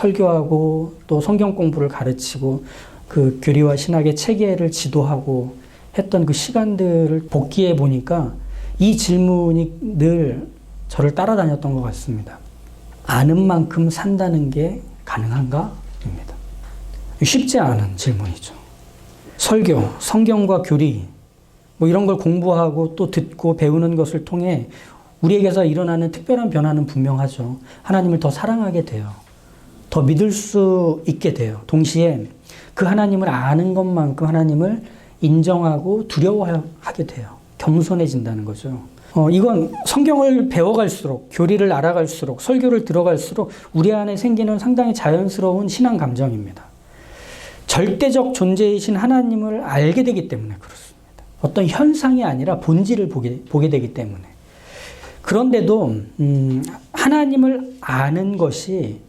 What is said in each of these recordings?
설교하고 또 성경 공부를 가르치고 그 교리와 신학의 체계를 지도하고 했던 그 시간들을 복기해 보니까 이 질문이 늘 저를 따라다녔던 것 같습니다. 아는 만큼 산다는 게 가능한가? 입니다. 쉽지 않은 질문이죠. 설교, 성경과 교리, 뭐 이런 걸 공부하고 또 듣고 배우는 것을 통해 우리에게서 일어나는 특별한 변화는 분명하죠. 하나님을 더 사랑하게 돼요. 더 믿을 수 있게 돼요. 동시에 그 하나님을 아는 것만큼 하나님을 인정하고 두려워하게 돼요. 겸손해진다는 거죠. 이건 성경을 배워갈수록, 교리를 알아갈수록, 설교를 들어갈수록 우리 안에 생기는 상당히 자연스러운 신앙 감정입니다. 절대적 존재이신 하나님을 알게 되기 때문에 그렇습니다. 어떤 현상이 아니라 본질을 보게 되기 때문에. 그런데도 하나님을 아는 것이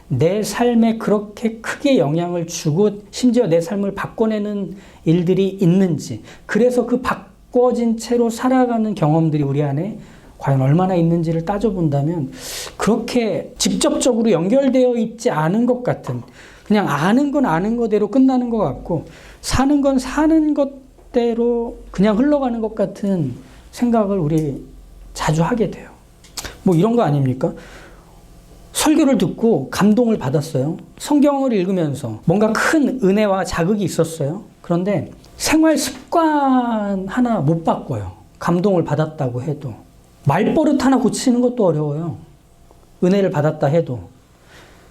내 삶에 그렇게 크게 영향을 주고 심지어 내 삶을 바꿔내는 일들이 있는지, 그래서 그 바꿔진 채로 살아가는 경험들이 우리 안에 과연 얼마나 있는지를 따져본다면 그렇게 직접적으로 연결되어 있지 않은 것 같은, 그냥 아는 건 아는 거대로 끝나는 것 같고 사는 건 사는 것대로 그냥 흘러가는 것 같은 생각을 우리 자주 하게 돼요. 뭐 이런 거 아닙니까? 설교를 듣고 감동을 받았어요. 성경을 읽으면서 뭔가 큰 은혜와 자극이 있었어요. 그런데 생활 습관 하나 못 바꿔요. 감동을 받았다고 해도. 말버릇 하나 고치는 것도 어려워요. 은혜를 받았다 해도.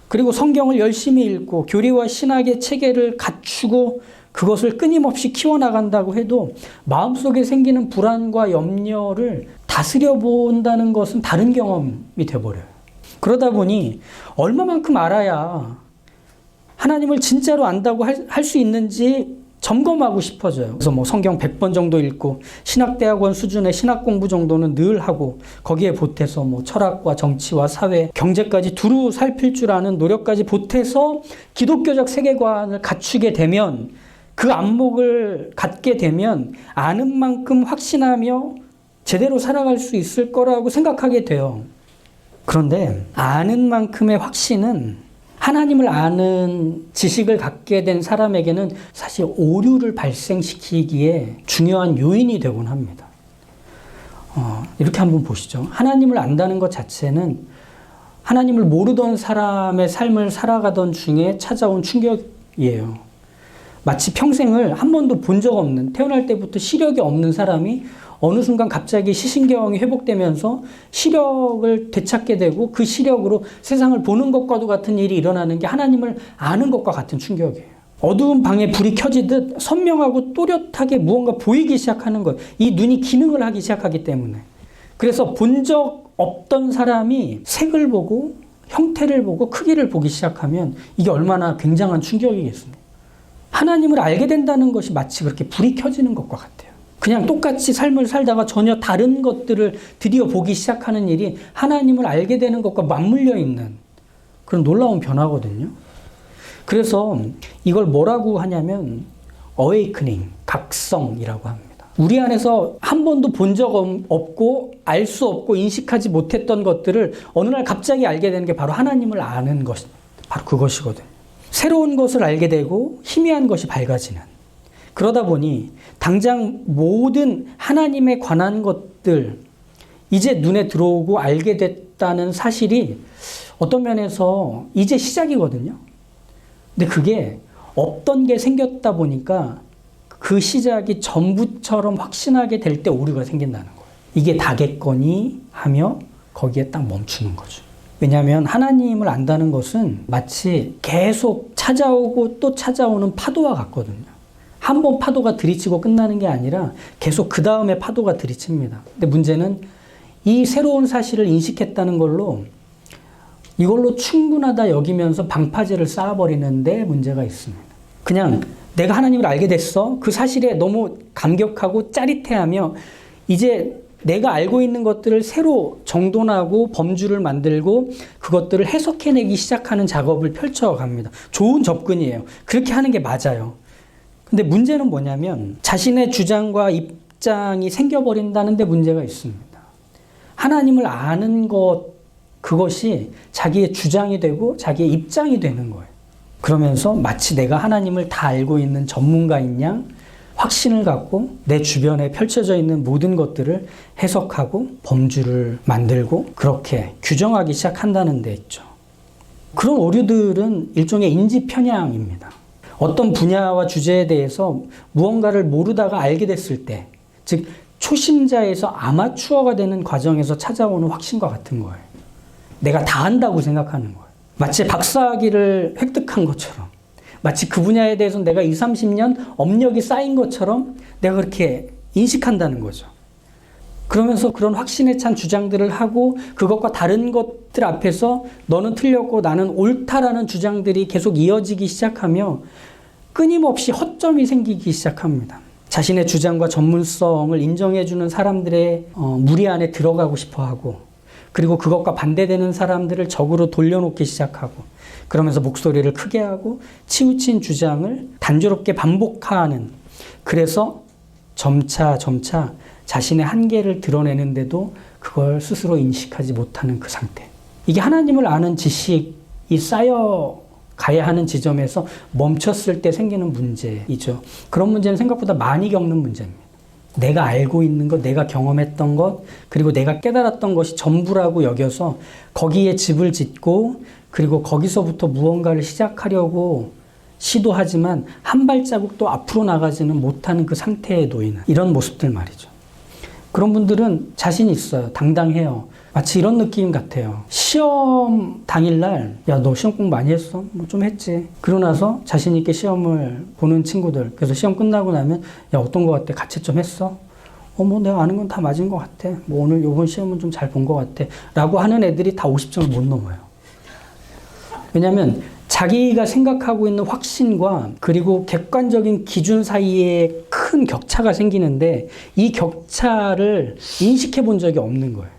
그리고 성경을 열심히 읽고 교리와 신학의 체계를 갖추고 그것을 끊임없이 키워나간다고 해도 마음속에 생기는 불안과 염려를 다스려 본다는 것은 다른 경험이 돼버려요. 그러다 보니 얼마만큼 알아야 하나님을 진짜로 안다고 할 수 있는지 점검하고 싶어져요. 그래서 뭐 성경 100번 정도 읽고 신학대학원 수준의 신학 공부 정도는 늘 하고 거기에 보태서 뭐 철학과 정치와 사회, 경제까지 두루 살필 줄 아는 노력까지 보태서 기독교적 세계관을 갖추게 되면, 그 안목을 갖게 되면 아는 만큼 확신하며 제대로 살아갈 수 있을 거라고 생각하게 돼요. 그런데 아는 만큼의 확신은 하나님을 아는 지식을 갖게 된 사람에게는 사실 오류를 발생시키기에 중요한 요인이 되곤 합니다. 이렇게 한번 보시죠. 하나님을 안다는 것 자체는 하나님을 모르던 사람의 삶을 살아가던 중에 찾아온 충격이에요. 마치 평생을 한 번도 본 적 없는, 태어날 때부터 시력이 없는 사람이 어느 순간 갑자기 시신경이 회복되면서 시력을 되찾게 되고 그 시력으로 세상을 보는 것과도 같은 일이 일어나는 게 하나님을 아는 것과 같은 충격이에요. 어두운 방에 불이 켜지듯 선명하고 또렷하게 무언가 보이기 시작하는 것. 이 눈이 기능을 하기 시작하기 때문에. 그래서 본 적 없던 사람이 색을 보고 형태를 보고 크기를 보기 시작하면 이게 얼마나 굉장한 충격이겠습니까? 하나님을 알게 된다는 것이 마치 그렇게 불이 켜지는 것과 같아요. 그냥 똑같이 삶을 살다가 전혀 다른 것들을 드디어 보기 시작하는 일이 하나님을 알게 되는 것과 맞물려 있는 그런 놀라운 변화거든요. 그래서 이걸 뭐라고 하냐면 awakening, 각성이라고 합니다. 우리 안에서 한 번도 본 적 없고 알 수 없고 인식하지 못했던 것들을 어느 날 갑자기 알게 되는 게 바로 하나님을 아는 것, 바로 그것이거든요. 새로운 것을 알게 되고 희미한 것이 밝아지는. 그러다 보니 당장 모든 하나님에 관한 것들 이제 눈에 들어오고 알게 됐다는 사실이 어떤 면에서 이제 시작이거든요. 근데 그게 없던 게 생겼다 보니까 그 시작이 전부처럼 확신하게 될 때 오류가 생긴다는 거예요. 이게 다겠거니 하며 거기에 딱 멈추는 거죠. 왜냐하면 하나님을 안다는 것은 마치 계속 찾아오고 또 찾아오는 파도와 같거든요. 한 번 파도가 들이치고 끝나는 게 아니라 계속 그 다음에 파도가 들이칩니다. 근데 문제는 이 새로운 사실을 인식했다는 걸로 이걸로 충분하다 여기면서 방파제를 쌓아버리는데 문제가 있습니다. 그냥 내가 하나님을 알게 됐어. 그 사실에 너무 감격하고 짜릿해하며 이제 내가 알고 있는 것들을 새로 정돈하고 범주를 만들고 그것들을 해석해내기 시작하는 작업을 펼쳐갑니다. 좋은 접근이에요. 그렇게 하는 게 맞아요. 근데 문제는 뭐냐면 자신의 주장과 입장이 생겨버린다는 데 문제가 있습니다. 하나님을 아는 것 그것이 자기의 주장이 되고 자기의 입장이 되는 거예요. 그러면서 마치 내가 하나님을 다 알고 있는 전문가인 양 확신을 갖고 내 주변에 펼쳐져 있는 모든 것들을 해석하고 범주를 만들고 그렇게 규정하기 시작한다는 데 있죠. 그런 오류들은 일종의 인지 편향입니다. 어떤 분야와 주제에 대해서 무언가를 모르다가 알게 됐을 때, 즉 초심자에서 아마추어가 되는 과정에서 찾아오는 확신과 같은 거예요. 내가 다 안다고 생각하는 거예요. 마치 박사학위를 획득한 것처럼, 마치 그 분야에 대해서 내가 20, 30년 업력이 쌓인 것처럼 내가 그렇게 인식한다는 거죠. 그러면서 그런 확신에 찬 주장들을 하고 그것과 다른 것들 앞에서 너는 틀렸고 나는 옳다라는 주장들이 계속 이어지기 시작하며 끊임없이 허점이 생기기 시작합니다. 자신의 주장과 전문성을 인정해주는 사람들의 무리 안에 들어가고 싶어하고, 그리고 그것과 반대되는 사람들을 적으로 돌려놓기 시작하고, 그러면서 목소리를 크게 하고 치우친 주장을 단조롭게 반복하는, 그래서 점차 자신의 한계를 드러내는데도 그걸 스스로 인식하지 못하는 그 상태. 이게 하나님을 아는 지식이 쌓여가야 하는 지점에서 멈췄을 때 생기는 문제이죠. 그런 문제는 생각보다 많이 겪는 문제입니다. 내가 알고 있는 것, 내가 경험했던 것, 그리고 내가 깨달았던 것이 전부라고 여겨서 거기에 집을 짓고, 그리고 거기서부터 무언가를 시작하려고 시도하지만 한 발자국도 앞으로 나가지는 못하는 그 상태에 놓이는 이런 모습들 말이죠. 그런 분들은 자신 있어요. 당당해요. 마치 이런 느낌 같아요. 시험 당일날, 야, 너 시험 공부 많이 했어? 뭐 좀 했지. 그러고 나서 자신 있게 시험을 보는 친구들. 그래서 시험 끝나고 나면, 야, 어떤 거 같아? 같이 좀 했어? 뭐 내가 아는 건 다 맞은 것 같아. 뭐 오늘 요번 시험은 좀 잘 본 것 같아. 라고 하는 애들이 다 50점을 못 넘어요. 왜냐하면 자기가 생각하고 있는 확신과 그리고 객관적인 기준 사이에 큰 격차가 생기는데 이 격차를 인식해 본 적이 없는 거예요.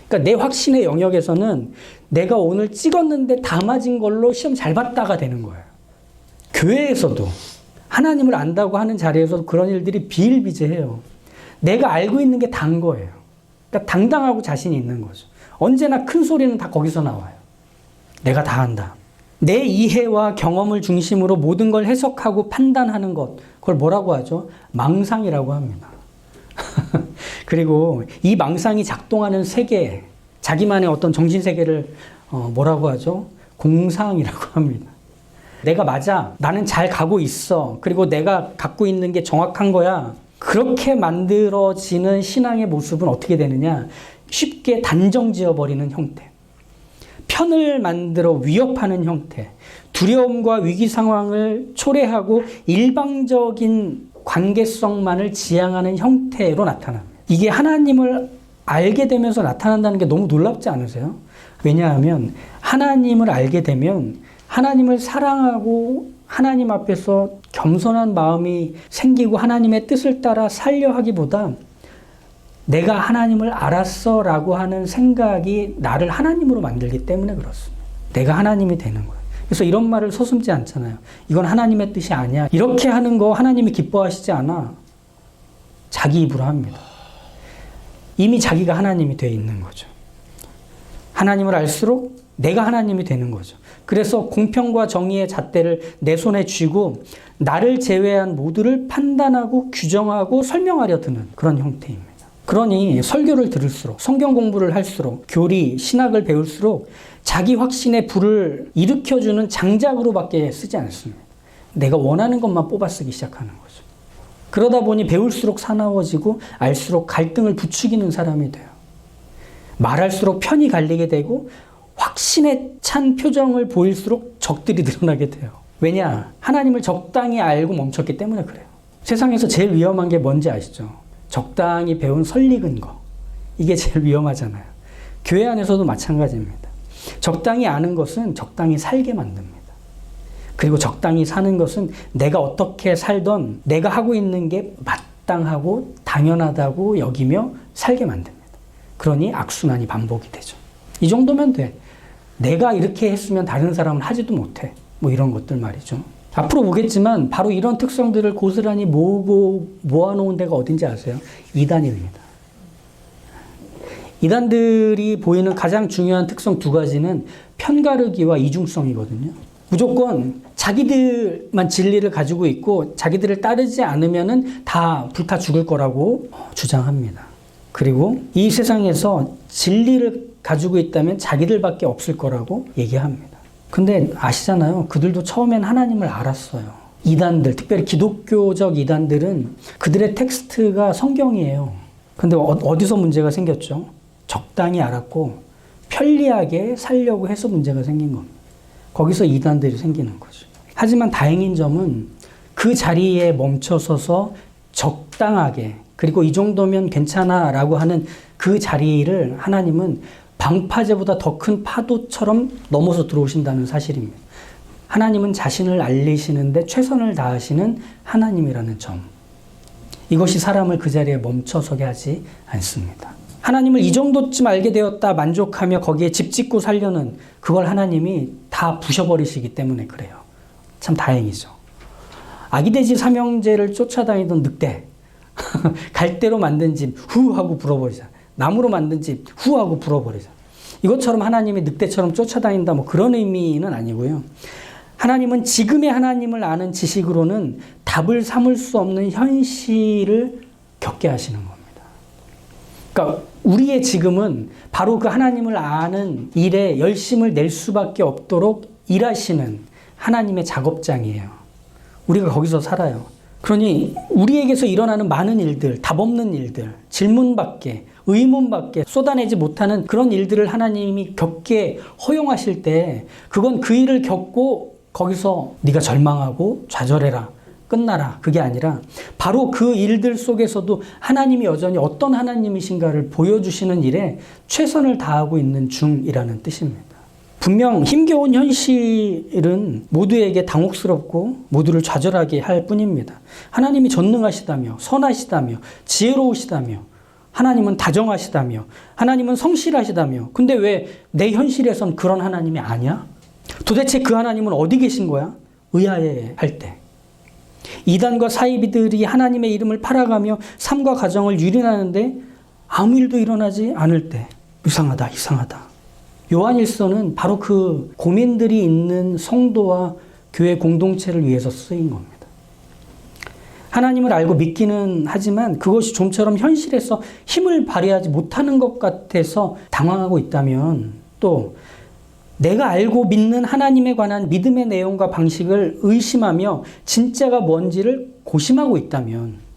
그러니까 내 확신의 영역에서는 내가 오늘 찍었는데 다 맞은 걸로 시험 잘 봤다가 되는 거예요. 교회에서도 하나님을 안다고 하는 자리에서도 그런 일들이 비일비재해요. 내가 알고 있는 게 단 거예요. 그러니까 당당하고 자신이 있는 거죠. 언제나 큰 소리는 다 거기서 나와요. 내가 다 안다. 내 이해와 경험을 중심으로 모든 걸 해석하고 판단하는 것, 그걸 뭐라고 하죠? 망상이라고 합니다. 그리고 이 망상이 작동하는 세계, 자기만의 어떤 정신세계를 뭐라고 하죠? 공상이라고 합니다. 내가 맞아. 나는 잘 가고 있어. 그리고 내가 갖고 있는 게 정확한 거야. 그렇게 만들어지는 신앙의 모습은 어떻게 되느냐? 쉽게 단정 지어버리는 형태. 편을 만들어 위협하는 형태, 두려움과 위기 상황을 초래하고 일방적인 관계성만을 지향하는 형태로 나타납니다. 이게 하나님을 알게 되면서 나타난다는 게 너무 놀랍지 않으세요? 왜냐하면 하나님을 알게 되면 하나님을 사랑하고 하나님 앞에서 겸손한 마음이 생기고 하나님의 뜻을 따라 살려 하기보다 내가 하나님을 알았어 라고 하는 생각이 나를 하나님으로 만들기 때문에 그렇습니다. 내가 하나님이 되는 거예요. 그래서 이런 말을 서슴지 않잖아요. 이건 하나님의 뜻이 아니야. 이렇게 하는 거 하나님이 기뻐하시지 않아. 자기 입으로 합니다. 이미 자기가 하나님이 되어 있는 거죠. 하나님을 알수록 내가 하나님이 되는 거죠. 그래서 공평과 정의의 잣대를 내 손에 쥐고 나를 제외한 모두를 판단하고 규정하고 설명하려 드는 그런 형태입니다. 그러니 설교를 들을수록, 성경 공부를 할수록, 교리, 신학을 배울수록 자기 확신의 불을 일으켜주는 장작으로밖에 쓰지 않습니다. 내가 원하는 것만 뽑아 쓰기 시작하는 거죠. 그러다 보니 배울수록 사나워지고 알수록 갈등을 부추기는 사람이 돼요. 말할수록 편이 갈리게 되고 확신에 찬 표정을 보일수록 적들이 늘어나게 돼요. 왜냐? 하나님을 적당히 알고 멈췄기 때문에 그래요. 세상에서 제일 위험한 게 뭔지 아시죠? 적당히 배운 설익은 거. 이게 제일 위험하잖아요. 교회 안에서도 마찬가지입니다. 적당히 아는 것은 적당히 살게 만듭니다. 그리고 적당히 사는 것은 내가 어떻게 살던 내가 하고 있는 게 마땅하고 당연하다고 여기며 살게 만듭니다. 그러니 악순환이 반복이 되죠. 이 정도면 돼. 내가 이렇게 했으면 다른 사람은 하지도 못해. 뭐 이런 것들 말이죠. 앞으로 보겠지만 바로 이런 특성들을 고스란히 모아놓은 데가 어딘지 아세요? 이단입니다. 이단들이 보이는 가장 중요한 특성 두 가지는 편가르기와 이중성이거든요. 무조건 자기들만 진리를 가지고 있고 자기들을 따르지 않으면은 다 불타 죽을 거라고 주장합니다. 그리고 이 세상에서 진리를 가지고 있다면 자기들밖에 없을 거라고 얘기합니다. 근데 아시잖아요. 그들도 처음엔 하나님을 알았어요. 이단들, 특별히 기독교적 이단들은 그들의 텍스트가 성경이에요. 근데 어디서 문제가 생겼죠? 적당히 알았고 편리하게 살려고 해서 문제가 생긴 겁니다. 거기서 이단들이 생기는 거죠. 하지만 다행인 점은 그 자리에 멈춰서서 적당하게, 그리고 이 정도면 괜찮아 라고 하는 그 자리를 하나님은 방파제보다 더 큰 파도처럼 넘어서 들어오신다는 사실입니다. 하나님은 자신을 알리시는데 최선을 다하시는 하나님이라는 점. 이것이 사람을 그 자리에 멈춰서게 하지 않습니다. 하나님을 이 정도쯤 알게 되었다 만족하며 거기에 집 짓고 살려는 그걸 하나님이 다 부셔버리시기 때문에 그래요. 참 다행이죠. 아기돼지 삼형제를 쫓아다니던 늑대. 갈대로 만든 집 후 하고 불어버리자. 나무로 만든 집 후 하고 불어버리자. 이것처럼 하나님이 늑대처럼 쫓아다닌다 뭐 그런 의미는 아니고요. 하나님은 지금의 하나님을 아는 지식으로는 답을 삼을 수 없는 현실을 겪게 하시는 겁니다. 그러니까 우리의 지금은 바로 그 하나님을 아는 일에 열심을 낼 수밖에 없도록 일하시는 하나님의 작업장이에요. 우리가 거기서 살아요. 그러니 우리에게서 일어나는 많은 일들, 답 없는 일들, 질문밖에, 의문밖에 쏟아내지 못하는 그런 일들을 하나님이 겪게 허용하실 때 그건 그 일을 겪고 거기서 네가 절망하고 좌절해라, 끝나라, 그게 아니라 바로 그 일들 속에서도 하나님이 여전히 어떤 하나님이신가를 보여주시는 일에 최선을 다하고 있는 중이라는 뜻입니다. 분명 힘겨운 현실은 모두에게 당혹스럽고 모두를 좌절하게 할 뿐입니다. 하나님이 전능하시다며 선하시다며 지혜로우시다며 하나님은 다정하시다며 하나님은 성실하시다며 근데 왜 내 현실에선 그런 하나님이 아니야? 도대체 그 하나님은 어디 계신 거야? 의아해 할 때. 이단과 사이비들이 하나님의 이름을 팔아가며 삶과 가정을 유린하는데 아무 일도 일어나지 않을 때 이상하다, 이상하다. 요한일서는 바로 그 고민들이 있는 성도와 교회 공동체를 위해서 쓰인 겁니다. 하나님을 알고 믿기는 하지만 그것이 좀처럼 현실에서 힘을 발휘하지 못하는 것 같아서 당황하고 있다면 또 내가 알고 믿는 하나님에 관한 믿음의 내용과 방식을 의심하며 진짜가 뭔지를 고심하고 있다면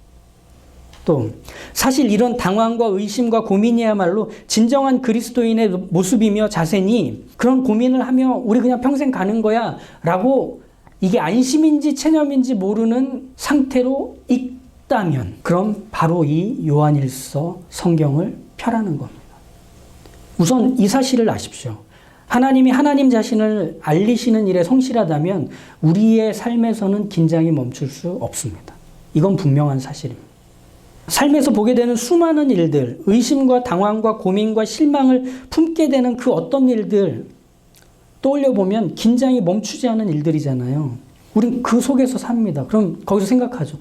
또 사실 이런 당황과 의심과 고민이야말로 진정한 그리스도인의 모습이며 자세니 그런 고민을 하며 우리 그냥 평생 가는 거야 라고 이게 안심인지 체념인지 모르는 상태로 있다면 그럼 바로 이 요한일서 성경을 펴라는 겁니다. 우선 이 사실을 아십시오. 하나님이 하나님 자신을 알리시는 일에 성실하다면 우리의 삶에서는 긴장이 멈출 수 없습니다. 이건 분명한 사실입니다. 삶에서 보게 되는 수많은 일들, 의심과 당황과 고민과 실망을 품게 되는 그 어떤 일들 떠올려보면 긴장이 멈추지 않은 일들이잖아요. 우린 그 속에서 삽니다. 그럼 거기서 생각하죠.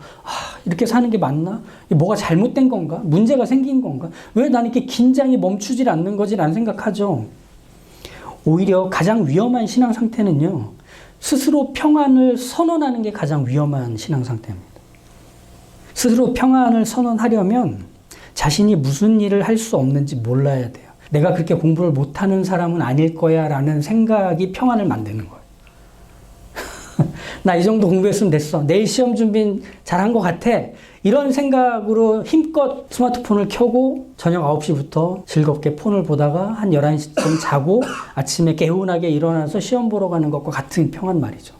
이렇게 사는 게 맞나? 뭐가 잘못된 건가? 문제가 생긴 건가? 왜 나는 이렇게 긴장이 멈추질 않는 거지? 라는 생각하죠. 오히려 가장 위험한 신앙 상태는요. 스스로 평안을 선언하는 게 가장 위험한 신앙 상태입니다. 스스로 평안을 선언하려면 자신이 무슨 일을 할 수 없는지 몰라야 돼요. 내가 그렇게 공부를 못하는 사람은 아닐 거야 라는 생각이 평안을 만드는 거예요. 나 이 정도 공부했으면 됐어. 내일 시험 준비는 잘한 것 같아. 이런 생각으로 힘껏 스마트폰을 켜고 저녁 9시부터 즐겁게 폰을 보다가 한 11시쯤 자고 아침에 개운하게 일어나서 시험 보러 가는 것과 같은 평안 말이죠.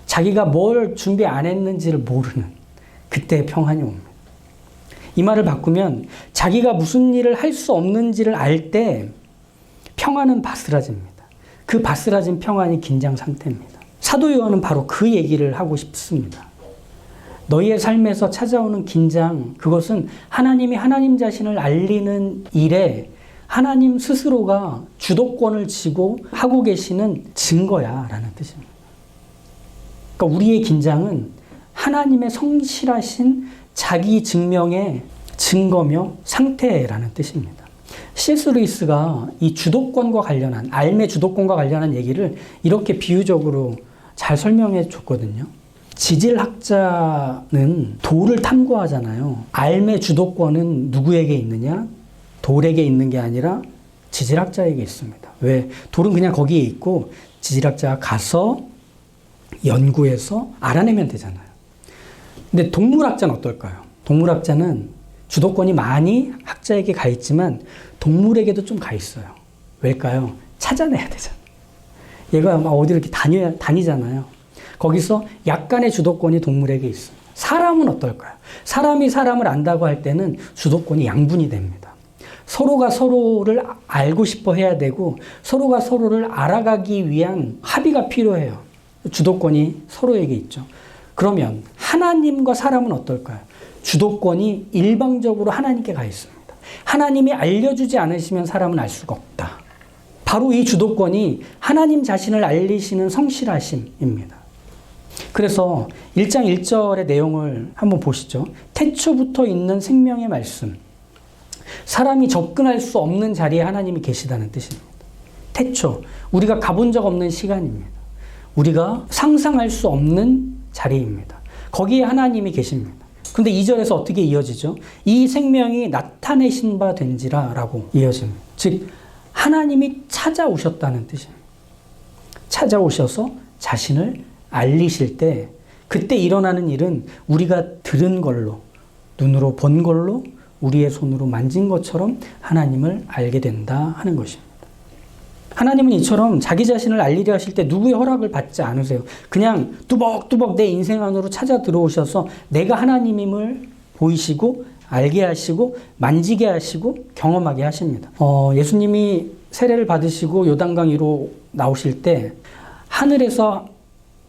자기가 뭘 준비 안 했는지를 모르는 그때의 평안이 옵니다. 이 말을 바꾸면 자기가 무슨 일을 할 수 없는지를 알 때 평안은 바스라집니다. 그 바스라진 평안이 긴장 상태입니다. 사도 요한은 바로 그 얘기를 하고 싶습니다. 너희의 삶에서 찾아오는 긴장, 그것은 하나님이 하나님 자신을 알리는 일에 하나님 스스로가 주도권을 쥐고 하고 계시는 증거야 라는 뜻입니다. 그러니까 우리의 긴장은 하나님의 성실하신 자기 증명의 증거며 상태라는 뜻입니다. C.S. 루이스가 이 주도권과 관련한, 삶의 주도권과 관련한 얘기를 이렇게 비유적으로 잘 설명해 줬거든요. 지질학자는 돌을 탐구하잖아요. 삶의 주도권은 누구에게 있느냐? 돌에게 있는 게 아니라 지질학자에게 있습니다. 왜? 돌은 그냥 거기에 있고 지질학자가 가서 연구해서 알아내면 되잖아요. 근데 동물학자는 어떨까요? 동물학자는 주도권이 많이 학자에게 가 있지만 동물에게도 좀 가 있어요. 왜일까요? 찾아내야 되잖아요. 얘가 막 어디를 이렇게 다니잖아요. 거기서 약간의 주도권이 동물에게 있습니다. 사람은 어떨까요? 사람이 사람을 안다고 할 때는 주도권이 양분이 됩니다. 서로가 서로를 알고 싶어 해야 되고 서로가 서로를 알아가기 위한 합의가 필요해요. 주도권이 서로에게 있죠. 그러면 하나님과 사람은 어떨까요? 주도권이 일방적으로 하나님께 가 있습니다. 하나님이 알려주지 않으시면 사람은 알 수가 없다. 바로 이 주도권이 하나님 자신을 알리시는 성실하심입니다. 그래서 1장 1절의 내용을 한번 보시죠. 태초부터 있는 생명의 말씀. 사람이 접근할 수 없는 자리에 하나님이 계시다는 뜻입니다. 태초. 우리가 가본 적 없는 시간입니다. 우리가 상상할 수 없는 자리입니다. 거기에 하나님이 계십니다. 근데 2절에서 어떻게 이어지죠? 이 생명이 나타내신 바 된지라 라고 이어집니다. 즉 하나님이 찾아오셨다는 뜻입니다. 찾아오셔서 자신을 알리실 때 그때 일어나는 일은 우리가 들은 걸로, 눈으로 본 걸로, 우리의 손으로 만진 것처럼 하나님을 알게 된다 하는 것입니다. 하나님은 이처럼 자기 자신을 알리려 하실 때 누구의 허락을 받지 않으세요. 그냥 뚜벅뚜벅 내 인생 안으로 찾아 들어오셔서 내가 하나님임을 보이시고 알게 하시고 만지게 하시고 경험하게 하십니다. 예수님이 세례를 받으시고 요단강 위로 나오실 때 하늘에서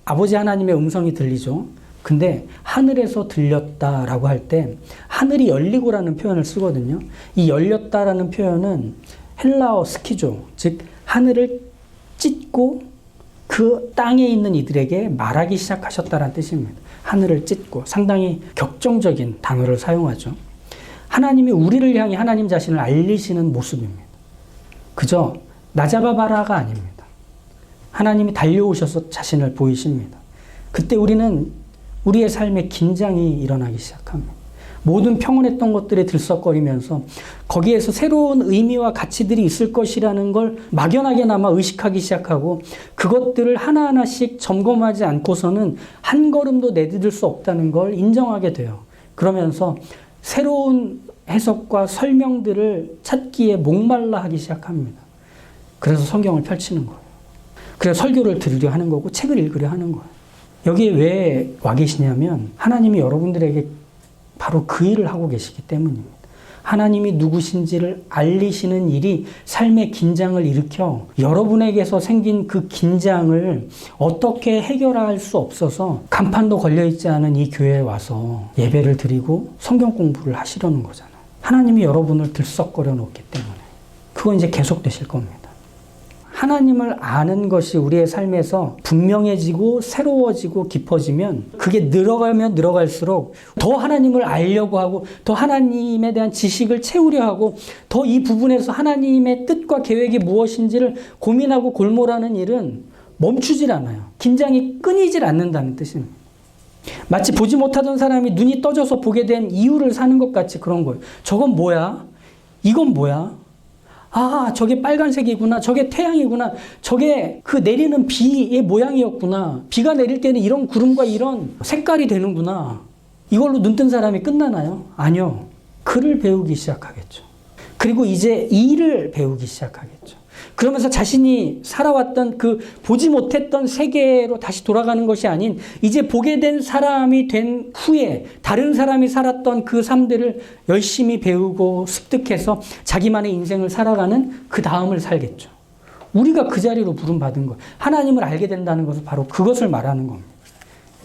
아버지 하나님의 음성이 들리죠. 근데 하늘에서 들렸다라고 할 때 하늘이 열리고라는 표현을 쓰거든요. 이 열렸다라는 표현은 헬라어 스키조, 즉 하늘을 찢고 그 땅에 있는 이들에게 말하기 시작하셨다는 뜻입니다. 하늘을 찢고 상당히 격정적인 단어를 사용하죠. 하나님이 우리를 향해 하나님 자신을 알리시는 모습입니다. 그저 나 잡아봐라가 아닙니다. 하나님이 달려오셔서 자신을 보이십니다. 그때 우리는 우리의 삶에 긴장이 일어나기 시작합니다. 모든 평온했던 것들에 들썩거리면서 거기에서 새로운 의미와 가치들이 있을 것이라는 걸 막연하게나마 의식하기 시작하고 그것들을 하나하나씩 점검하지 않고서는 한 걸음도 내디딜 수 없다는 걸 인정하게 돼요. 그러면서 새로운 해석과 설명들을 찾기에 목말라 하기 시작합니다. 그래서 성경을 펼치는 거예요. 그래서 설교를 들으려 하는 거고 책을 읽으려 하는 거예요. 여기에 왜 와 계시냐면 하나님이 여러분들에게 바로 그 일을 하고 계시기 때문입니다. 하나님이 누구신지를 알리시는 일이 삶의 긴장을 일으켜 여러분에게서 생긴 그 긴장을 어떻게 해결할 수 없어서 간판도 걸려있지 않은 이 교회에 와서 예배를 드리고 성경 공부를 하시려는 거잖아요. 하나님이 여러분을 들썩거려 놓기 때문에 그건 이제 계속되실 겁니다. 하나님을 아는 것이 우리의 삶에서 분명해지고 새로워지고 깊어지면 그게 늘어가면 늘어갈수록 더 하나님을 알려고 하고 더 하나님에 대한 지식을 채우려 하고 더 이 부분에서 하나님의 뜻과 계획이 무엇인지를 고민하고 골몰하는 일은 멈추질 않아요. 긴장이 끊이질 않는다는 뜻입니다. 마치 보지 못하던 사람이 눈이 떠져서 보게 된 이유를 사는 것 같이 그런 거예요. 저건 뭐야? 이건 뭐야? 아, 저게 빨간색이구나. 저게 태양이구나. 저게 그 내리는 비의 모양이었구나. 비가 내릴 때는 이런 구름과 이런 색깔이 되는구나. 이걸로 눈뜬 사람이 끝나나요? 아니요. 글을 배우기 시작하겠죠. 그리고 이제 일을 배우기 시작하겠죠. 그러면서 자신이 살아왔던 그 보지 못했던 세계로 다시 돌아가는 것이 아닌 이제 보게 된 사람이 된 후에 다른 사람이 살았던 그 삶들을 열심히 배우고 습득해서 자기만의 인생을 살아가는 그 다음을 살겠죠. 우리가 그 자리로 부름받은 것, 하나님을 알게 된다는 것은 바로 그것을 말하는 겁니다.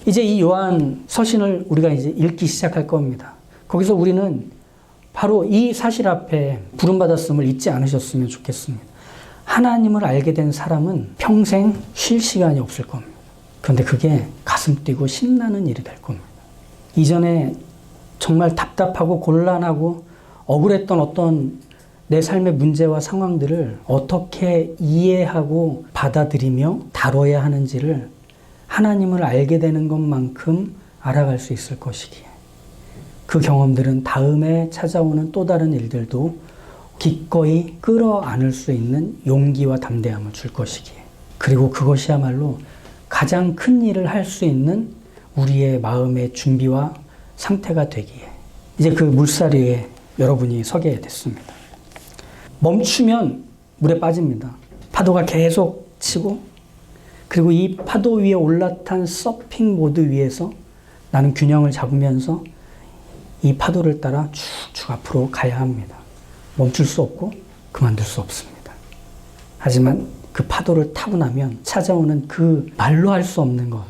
이제 이 요한 서신을 우리가 이제 읽기 시작할 겁니다. 거기서 우리는 바로 이 사실 앞에 부름받았음을 잊지 않으셨으면 좋겠습니다. 하나님을 알게 된 사람은 평생 쉴 시간이 없을 겁니다. 그런데 그게 가슴 뛰고 신나는 일이 될 겁니다. 이전에 정말 답답하고 곤란하고 억울했던 어떤 내 삶의 문제와 상황들을 어떻게 이해하고 받아들이며 다뤄야 하는지를 하나님을 알게 되는 것만큼 알아갈 수 있을 것이기에 그 경험들은 다음에 찾아오는 또 다른 일들도 기꺼이 끌어안을 수 있는 용기와 담대함을 줄 것이기에 그리고 그것이야말로 가장 큰 일을 할 수 있는 우리의 마음의 준비와 상태가 되기에 이제 그 물살 위에 여러분이 서게 됐습니다. 멈추면 물에 빠집니다. 파도가 계속 치고 그리고 이 파도 위에 올라탄 서핑 보드 위에서 나는 균형을 잡으면서 이 파도를 따라 쭉쭉 앞으로 가야 합니다. 멈출 수 없고 그만둘 수 없습니다. 하지만 그 파도를 타고 나면 찾아오는 그 말로 할 수 없는 것,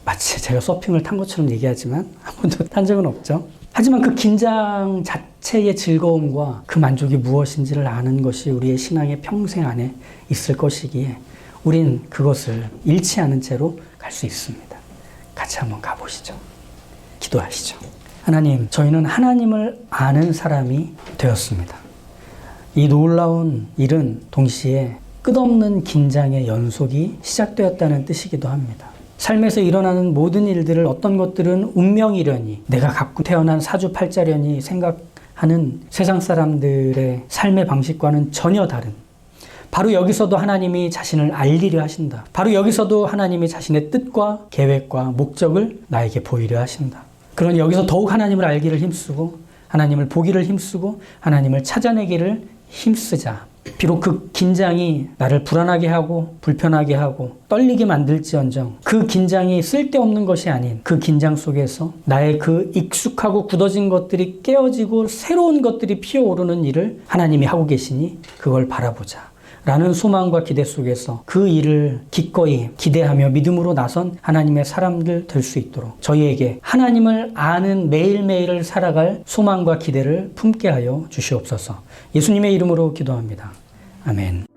마치 제가 서핑을 탄 것처럼 얘기하지만 한 번도 탄 적은 없죠. 하지만 그 긴장 자체의 즐거움과 그 만족이 무엇인지를 아는 것이 우리의 신앙의 평생 안에 있을 것이기에 우린 그것을 잃지 않은 채로 갈 수 있습니다. 같이 한번 가보시죠. 기도하시죠. 하나님, 저희는 하나님을 아는 사람이 되었습니다. 이 놀라운 일은 동시에 끝없는 긴장의 연속이 시작되었다는 뜻이기도 합니다. 삶에서 일어나는 모든 일들을 어떤 것들은 운명이려니 내가 갖고 태어난 사주팔자려니 생각하는 세상 사람들의 삶의 방식과는 전혀 다른 바로 여기서도 하나님이 자신을 알리려 하신다. 바로 여기서도 하나님이 자신의 뜻과 계획과 목적을 나에게 보이려 하신다. 그러니 여기서 더욱 하나님을 알기를 힘쓰고 하나님을 보기를 힘쓰고 하나님을 찾아내기를 힘쓰자. 비록 그 긴장이 나를 불안하게 하고 불편하게 하고 떨리게 만들지언정 그 긴장이 쓸데없는 것이 아닌 그 긴장 속에서 나의 그 익숙하고 굳어진 것들이 깨어지고 새로운 것들이 피어오르는 일을 하나님이 하고 계시니 그걸 바라보자. 라는 소망과 기대 속에서 그 일을 기꺼이 기대하며 믿음으로 나선 하나님의 사람들 될 수 있도록 저희에게 하나님을 아는 매일매일을 살아갈 소망과 기대를 품게 하여 주시옵소서. 예수님의 이름으로 기도합니다. 아멘.